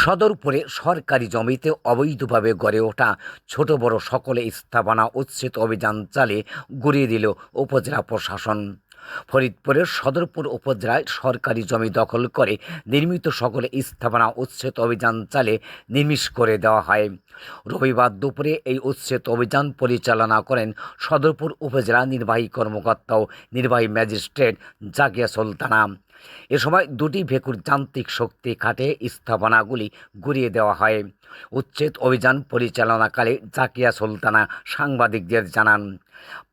সদরপুরে সরকারি জমিতে অবৈধভাবে গড়ে ওঠা ছোট বড় সকল স্থাপনা উচ্ছেদ অভিযান চালিয়ে গুড়িয়ে দিল উপজেলা প্রশাসন। ফরিদপুরের সদরপুর উপজেলায় সরকারি জমি দখল করে নির্মিত সকল স্থাপনা উচ্ছেদ অভিযান চালিয়ে নির্মিষ করে দেওয়া হয়। রবিবার দুপুরে এই উচ্ছেদ অভিযান পরিচালনা করেন সদরপুর উপজেলা নির্বাহী কর্মকর্তা ও নির্বাহী ম্যাজিস্ট্রেট জাকিয়া সুলতানা। এ সময় দুটি ভেকুর যান্ত্রিক শক্তি খাটিয়ে স্থাপনাগুলি গুড়িয়ে দেওয়া হয়। উচ্ছেদ অভিযান পরিচালনাকালে জাকিয়া সুলতানা সাংবাদিকদের জানান,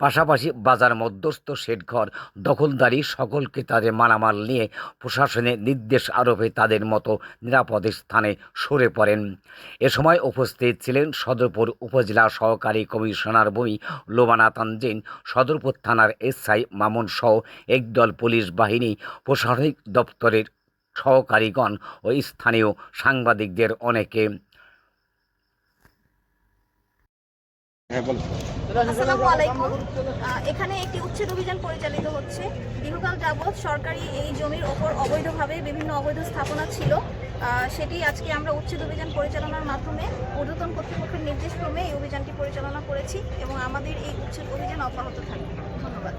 পাশাপাশি বাজার মধ্যস্থ শেডঘর দখলদারি সকলকে তাদের মালামাল নিয়ে প্রশাসনের নির্দেশ আরোপে তাদের মতো নিরাপদ স্থানে সরে পড়েন। এ সময় উপস্থিত ছিলেন সদরপুর উপজেলা সহকারী কমিশনার ভূমি লোবানা তানজিন, সদরপুর থানার এসআই মামুন সহ একদল পুলিশ বাহিনী, প্রশাসনিক দপ্তরের সহকারীগণ ও স্থানীয় সাংবাদিকদের অনেকে। আসসালামু আলাইকুম। এখানে একটি উচ্ছেদ অভিযান পরিচালিত হচ্ছে। দীর্ঘকাল যাবৎ সরকারি এই জমির ওপর অবৈধভাবে বিভিন্ন অবৈধ স্থাপনা ছিল, সেটি আজকে আমরা উচ্ছেদ অভিযান পরিচালনার মাধ্যমে ঊর্ধ্বতন কর্তৃপক্ষের নির্দেশক্রমে এই অভিযানটি পরিচালনা করেছি এবং আমাদের এই উচ্ছেদ অভিযান অব্যাহত থাকবে। ধন্যবাদ।